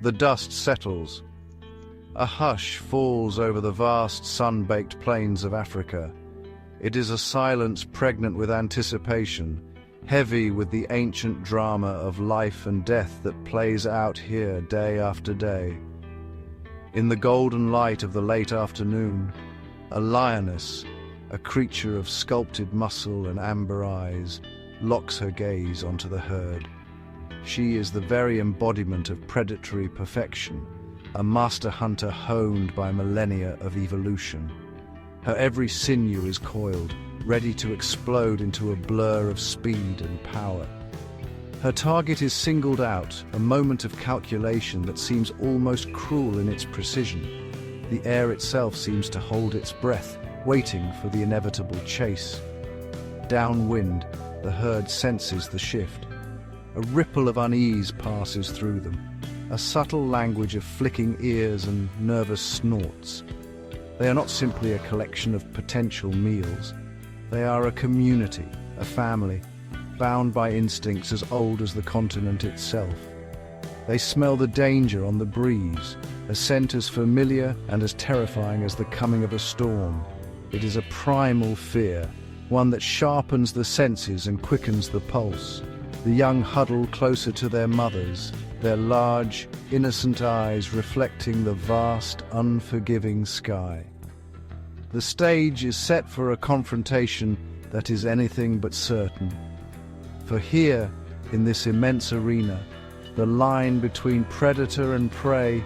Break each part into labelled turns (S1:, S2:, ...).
S1: The dust settles. A hush falls over the vast sun-baked plains of Africa. It is a silence pregnant with anticipation, heavy with the ancient drama of life and death that plays out here day after day. In the golden light of the late afternoon, a lioness, a creature of sculpted muscle and amber eyes, locks her gaze onto the herd. She is the very embodiment of predatory perfection, a master hunter honed by millennia of evolution. Her every sinew is coiled, ready to explode into a blur of speed and power. Her target is singled out, a moment of calculation that seems almost cruel in its precision. The air itself seems to hold its breath, waiting for the inevitable chase. Downwind, the herd senses the shift. A ripple of unease passes through them, a subtle language of flicking ears and nervous snorts. They are not simply a collection of potential meals. They are a community, a family, bound by instincts as old as the continent itself. They smell the danger on the breeze, a scent as familiar and as terrifying as the coming of a storm. It is a primal fear, one that sharpens the senses and quickens the pulse. The young huddle closer to their mothers, their large, innocent eyes reflecting the vast, unforgiving sky. The stage is set for a confrontation that is anything but certain. For here, in this immense arena, the line between predator and prey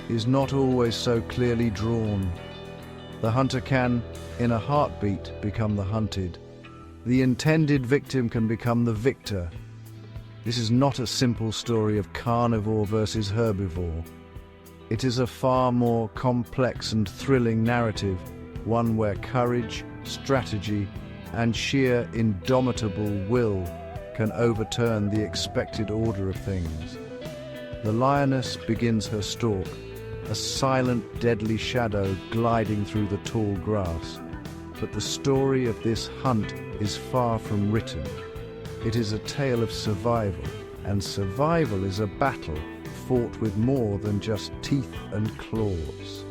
S1: is not always so clearly drawn. The hunter can, in a heartbeat, become the hunted. The intended victim can become the victor. This is not a simple story of carnivore versus herbivore. It is a far more complex and thrilling narrative, one where courage, strategy, and sheer indomitable will can overturn the expected order of things. The lioness begins her stalk, a silent, deadly shadow gliding through the tall grass. But the story of this hunt is far from written. It is a tale of survival, and survival is a battle fought with more than just teeth and claws.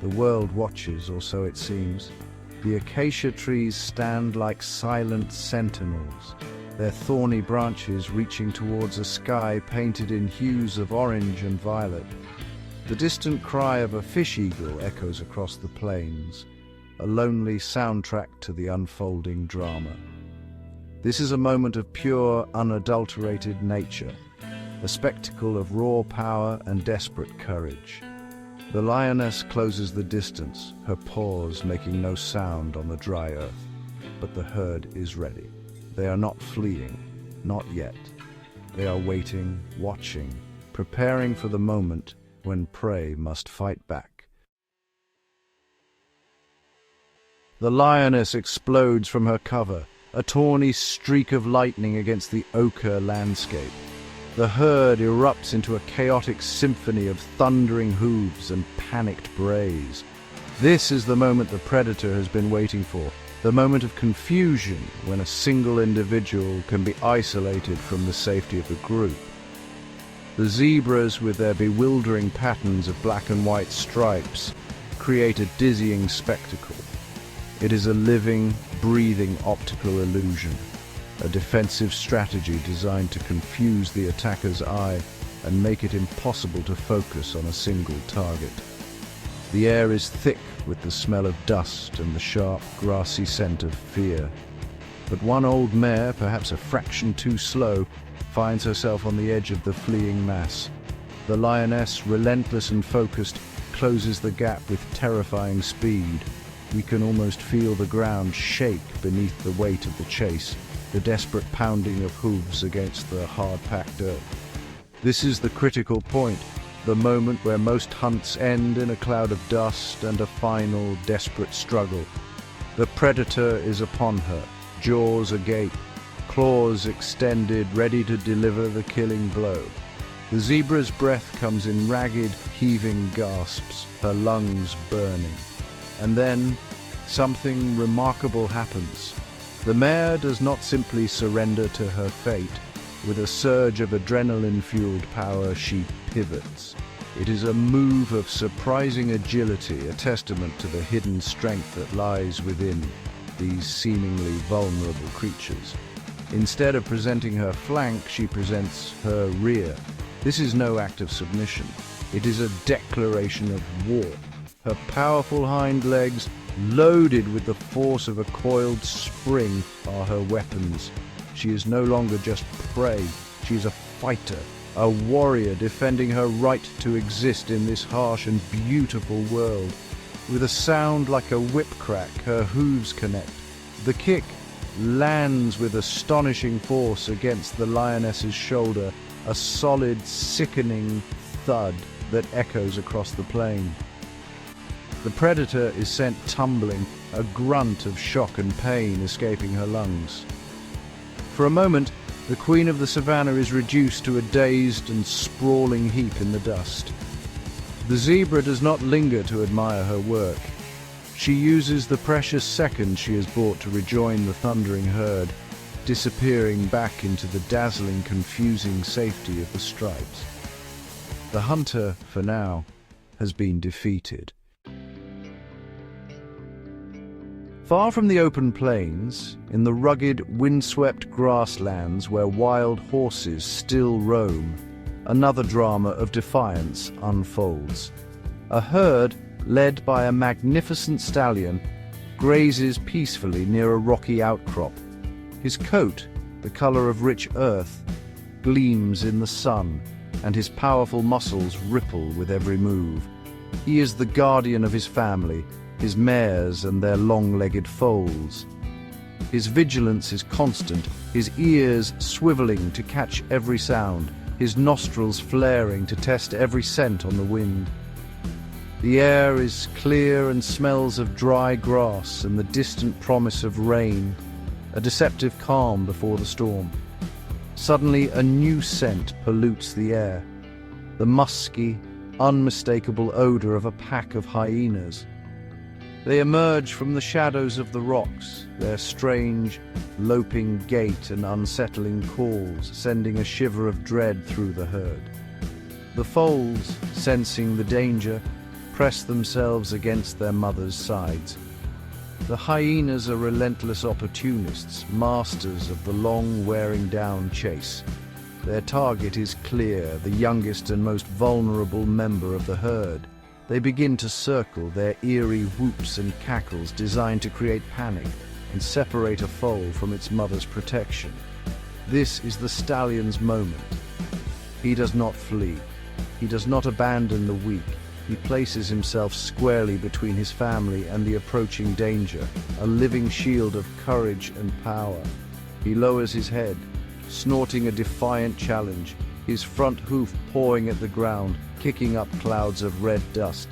S1: The world watches, or so it seems. The acacia trees stand like silent sentinels, their thorny branches reaching towards a sky painted in hues of orange and violet. The distant cry of a fish eagle echoes across the plains, a lonely soundtrack to the unfolding drama. This is a moment of pure, unadulterated nature, a spectacle of raw power and desperate courage. The lioness closes the distance, her paws making no sound on the dry earth. But the herd is ready. They are not fleeing, not yet. They are waiting, watching, preparing for the moment when prey must fight back. The lioness explodes from her cover, a tawny streak of lightning against the ochre landscape. The herd erupts into a chaotic symphony of thundering hooves and panicked brays. This is the moment the predator has been waiting for, the moment of confusion when a single individual can be isolated from the safety of the group. The zebras, with their bewildering patterns of black and white stripes, create a dizzying spectacle. It is a living, breathing optical illusion, a defensive strategy designed to confuse the attacker's eye and make it impossible to focus on a single target. The air is thick with the smell of dust and the sharp, grassy scent of fear. But one old mare, perhaps a fraction too slow, finds herself on the edge of the fleeing mass. The lioness, relentless and focused, closes the gap with terrifying speed. We can almost feel the ground shake beneath the weight of the chase, the desperate pounding of hooves against the hard-packed earth. This is the critical point, the moment where most hunts end in a cloud of dust and a final, desperate struggle. The predator is upon her, jaws agape, claws extended, ready to deliver the killing blow. The zebra's breath comes in ragged, heaving gasps, her lungs burning. And then, something remarkable happens. The mare does not simply surrender to her fate. With a surge of adrenaline-fueled power, she pivots. It is a move of surprising agility, a testament to the hidden strength that lies within these seemingly vulnerable creatures. Instead of presenting her flank, she presents her rear. This is no act of submission. It is a declaration of war. Her powerful hind legs, loaded with the force of a coiled spring, are her weapons. She is no longer just prey. She is a fighter, a warrior defending her right to exist in this harsh and beautiful world. With a sound like a whip crack, her hooves connect. The kick lands with astonishing force against the lioness's shoulder, a solid, sickening thud that echoes across the plain. The predator is sent tumbling, a grunt of shock and pain escaping her lungs. For a moment, the queen of the savannah is reduced to a dazed and sprawling heap in the dust. The zebra does not linger to admire her work. She uses the precious seconds she has bought to rejoin the thundering herd, disappearing back into the dazzling, confusing safety of the stripes. The hunter, for now, has been defeated. Far from the open plains, in the rugged, windswept grasslands where wild horses still roam, another drama of defiance unfolds. A herd, led by a magnificent stallion, grazes peacefully near a rocky outcrop. His coat, the color of rich earth, gleams in the sun, and his powerful muscles ripple with every move. He is the guardian of his family, his mares and their long-legged foals. His vigilance is constant, his ears swiveling to catch every sound, his nostrils flaring to test every scent on the wind. The air is clear and smells of dry grass and the distant promise of rain, a deceptive calm before the storm. Suddenly, a new scent pollutes the air, the musky, unmistakable odor of a pack of hyenas. They emerge from the shadows of the rocks, their strange, loping gait and unsettling calls sending a shiver of dread through the herd. The foals, sensing the danger, press themselves against their mothers' sides. The hyenas are relentless opportunists, masters of the long wearing-down chase. Their target is clear, the youngest and most vulnerable member of the herd. They begin to circle, their eerie whoops and cackles designed to create panic and separate a foal from its mother's protection. This is the stallion's moment. He does not flee. He does not abandon the weak. He places himself squarely between his family and the approaching danger, a living shield of courage and power. He lowers his head, snorting a defiant challenge, his front hoof pawing at the ground, kicking up clouds of red dust.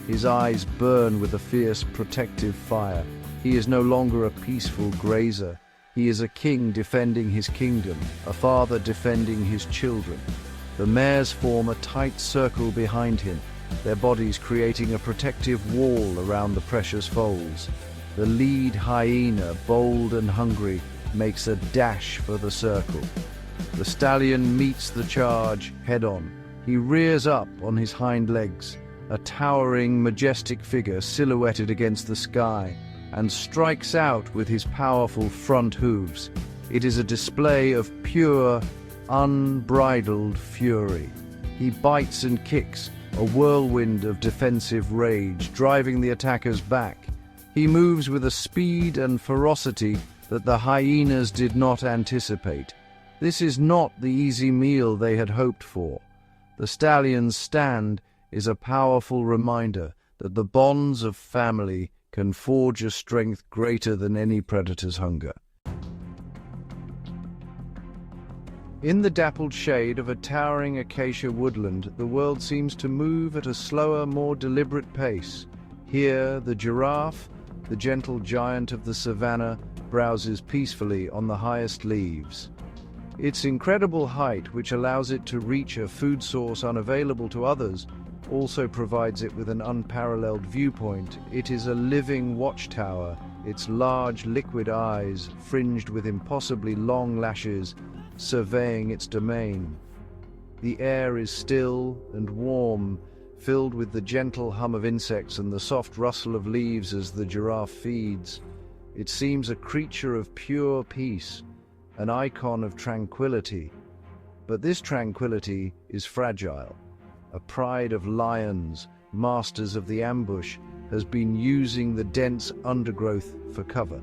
S1: His eyes burn with a fierce, protective fire. He is no longer a peaceful grazer. He is a king defending his kingdom, a father defending his children. The mares form a tight circle behind him, their bodies creating a protective wall around the precious foals. The lead hyena, bold and hungry, makes a dash for the circle. The stallion meets the charge head-on. He rears up on his hind legs, a towering, majestic figure silhouetted against the sky, and strikes out with his powerful front hooves. It is a display of pure, unbridled fury. He bites and kicks, a whirlwind of defensive rage, driving the attackers back. He moves with a speed and ferocity that the hyenas did not anticipate. This is not the easy meal they had hoped for. The stallion's stand is a powerful reminder that the bonds of family can forge a strength greater than any predator's hunger. In the dappled shade of a towering acacia woodland, the world seems to move at a slower, more deliberate pace. Here, the giraffe, the gentle giant of the savannah, browses peacefully on the highest leaves. Its incredible height, which allows it to reach a food source unavailable to others, also provides it with an unparalleled viewpoint. It is a living watchtower, its large liquid eyes, fringed with impossibly long lashes, surveying its domain. The air is still and warm, filled with the gentle hum of insects and the soft rustle of leaves as the giraffe feeds. It seems a creature of pure peace, an icon of tranquility. But this tranquility is fragile. A pride of lions, masters of the ambush, has been using the dense undergrowth for cover.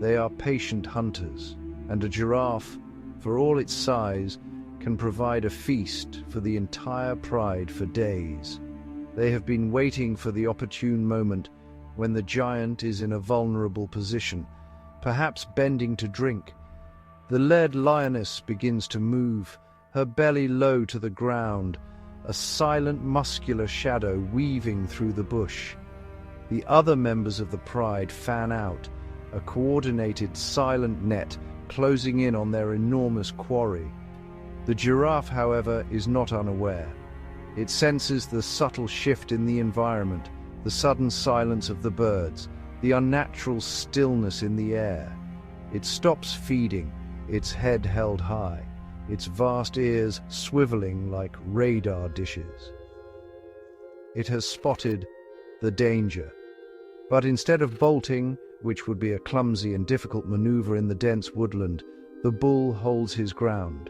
S1: They are patient hunters, and a giraffe, for all its size, can provide a feast for the entire pride for days. They have been waiting for the opportune moment when the giant is in a vulnerable position, perhaps bending to drink. The led lioness begins to move, her belly low to the ground, a silent muscular shadow weaving through the bush. The other members of the pride fan out, a coordinated silent net closing in on their enormous quarry. The giraffe, however, is not unaware. It senses the subtle shift in the environment, the sudden silence of the birds, the unnatural stillness in the air. It stops feeding, its head held high, its vast ears swiveling like radar dishes. It has spotted the danger. But instead of bolting, which would be a clumsy and difficult maneuver in the dense woodland, the bull holds his ground.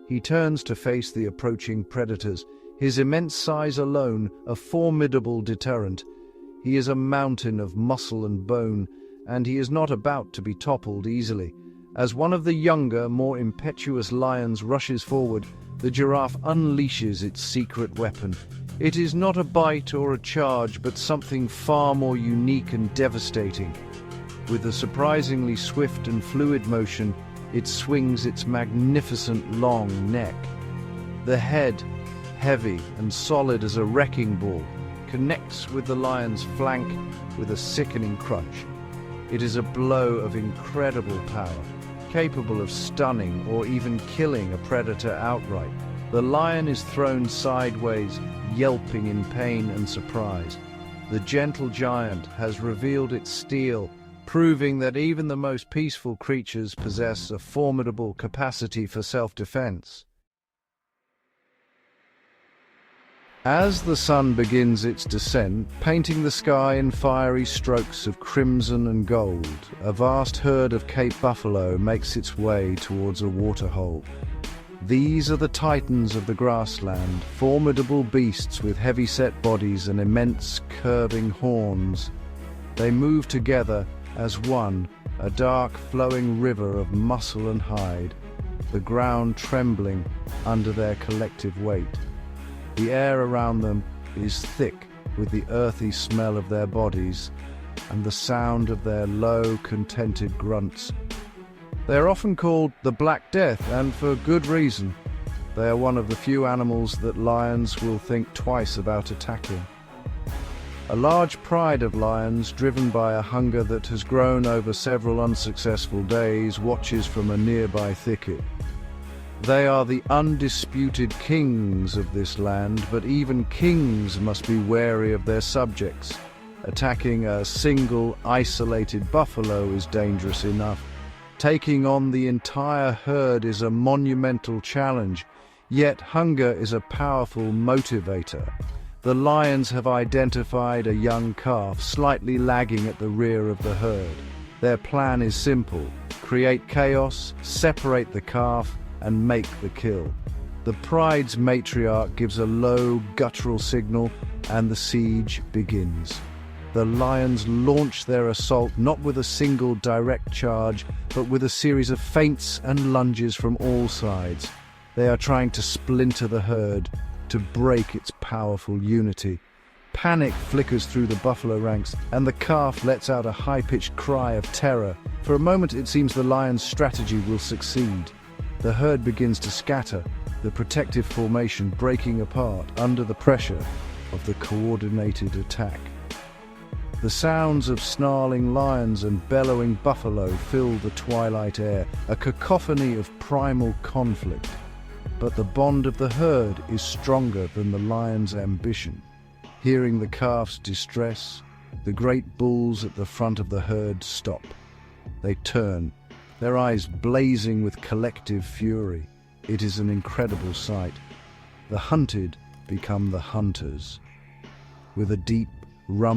S1: He turns to face the approaching predators, his immense size alone a formidable deterrent. He is a mountain of muscle and bone, and he is not about to be toppled easily. As one of the younger, more impetuous lions rushes forward, the giraffe unleashes its secret weapon. It is not a bite or a charge, but something far more unique and devastating. With a surprisingly swift and fluid motion, it swings its magnificent long neck. The head, heavy and solid as a wrecking ball, connects with the lion's flank with a sickening crunch. It is a blow of incredible power, capable of stunning or even killing a predator outright. The lion is thrown sideways, yelping in pain and surprise. The gentle giant has revealed its steel, proving that even the most peaceful creatures possess a formidable capacity for self-defense. As the sun begins its descent, painting the sky in fiery strokes of crimson and gold, a vast herd of Cape buffalo makes its way towards a waterhole. These are the titans of the grassland, formidable beasts with heavy-set bodies and immense curving horns. They move together as one, a dark flowing river of muscle and hide, the ground trembling under their collective weight. The air around them is thick with the earthy smell of their bodies and the sound of their low, contented grunts. They are often called the Black Death, and for good reason. They are one of the few animals that lions will think twice about attacking. A large pride of lions, driven by a hunger that has grown over several unsuccessful days, watches from a nearby thicket. They are the undisputed kings of this land, but even kings must be wary of their subjects. Attacking a single, isolated buffalo is dangerous enough. Taking on the entire herd is a monumental challenge, yet hunger is a powerful motivator. The lions have identified a young calf slightly lagging at the rear of the herd. Their plan is simple: create chaos, separate the calf, and make the kill. The pride's matriarch gives a low, guttural signal, and the siege begins. The lions launch their assault not with a single direct charge, but with a series of feints and lunges from all sides. They are trying to splinter the herd, to break its powerful unity. Panic flickers through the buffalo ranks, and the calf lets out a high-pitched cry of terror. For a moment it seems the lion's strategy will succeed. The herd begins to scatter, the protective formation breaking apart under the pressure of the coordinated attack. The sounds of snarling lions and bellowing buffalo fill the twilight air, a cacophony of primal conflict. But the bond of the herd is stronger than the lion's ambition. Hearing the calf's distress, the great bulls at the front of the herd stop. They turn, their eyes blazing with collective fury. It is an incredible sight. The hunted become the hunters. With a deep, rumbling